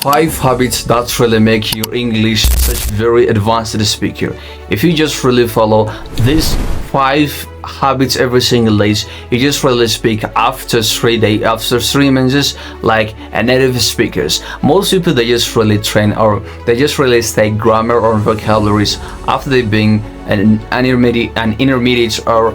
5 habits that really make your English such very advanced speaker. If you just really follow these 5 habits every single day, you just really speak after 3 days, after 3 months, like a native speakers. Most people, they just really train, or they just really study grammar or vocabularies after they being an intermediate or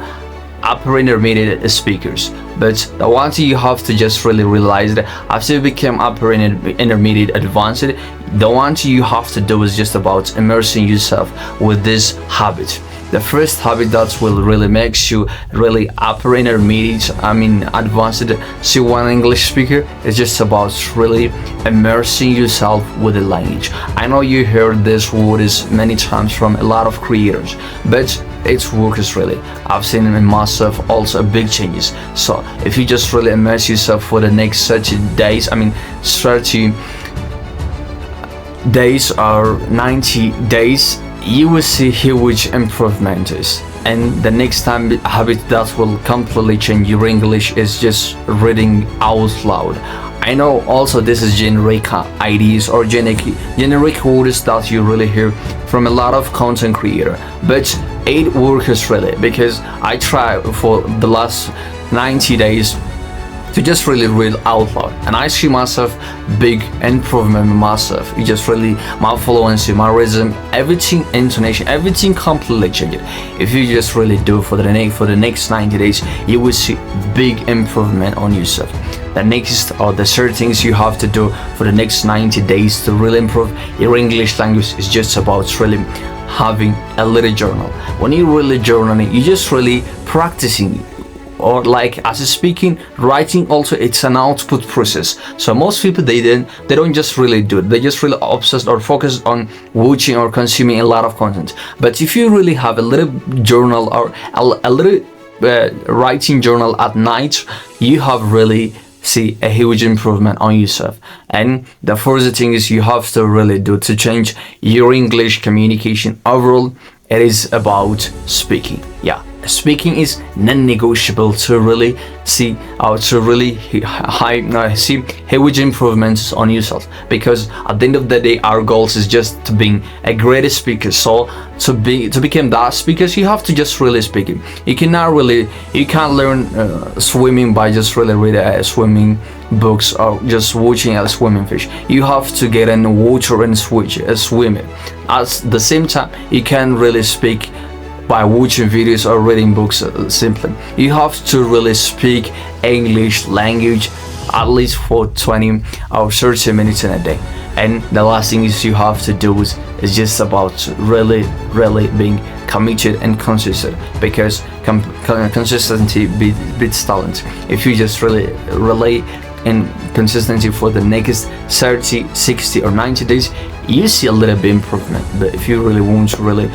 upper intermediate speakers. But the one thing you have to just really realize that after you become upper intermediate advanced, the one thing you have to do is just about immersing yourself with this habit. The first habit that will really makes you really upper intermediate, advanced C1 English speaker, is just about really immersing yourself with the language. I know you heard this word many times from a lot of creators, but it works really. I've seen in myself also big changes. So if you just really immerse yourself for the next 30 days, 30 days or 90 days, you will see huge improvements. And the next time habit that will completely change your English is just reading out loud. I know also this is generic ideas or generic words that you really hear from a lot of content creator, but it works really, because I try for the last 90 days to just really read out loud, and I see myself big improvement in myself. It just really, my fluency, my rhythm, everything, intonation, everything completely changed. If you just really do for the next 90 days, you will see big improvement on yourself. The next or the certain things you have to do for the next 90 days to really improve your English language is just about really having a little journal. When you really journaling, you just really practicing, or like as a speaking, writing also, it's an output process. So most people, they don't just really do it, they just really obsessed or focused on watching or consuming a lot of content. But if you really have a little journal or a little writing journal at night, you have really see a huge improvement on yourself. And the first thing is you have to really do to change your English communication overall, it is about speaking. Yeah, speaking is non-negotiable to really see see huge improvements on yourself, because at the end of the day, our goals is just to being a great speaker. So to become that speaker, you have to just really speak it. You can't learn swimming by just really read swimming books or just watching a swimming fish. You have to get in the water and swim it. At the same time, you can really speak by watching videos or reading books. Simply, you have to really speak English language at least for 20 or 30 minutes in a day. And the last thing is you have to do is just about really being committed and consistent, because consistency beats talent. If you just really rely in consistency for the next 30, 60 or 90 days, you see a little bit improvement. But if you really want to really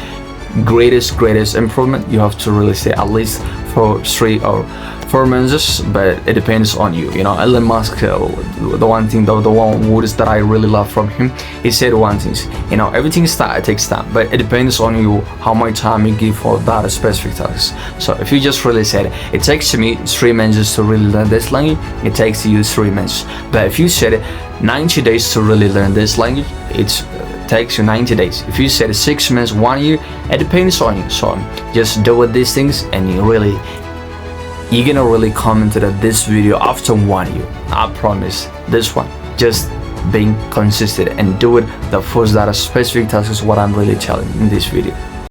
greatest improvement, you have to really stay at least for 3 or 4 months. But it depends on you. Elon Musk, the one words that I really love from him, he said one thing, everything takes time, but it depends on you how much time you give for that specific task. So if you just really said it takes me 3 months to really learn this language, it takes you 3 months. But if you said 90 days to really learn this language, it takes you 90 days. If you said 6 months, 1 year, it depends on you. So just do with these things, and you're gonna really comment at this video after 1 year. I promise. This one, just being consistent and do it. The first that specific task is what I'm really telling in this video.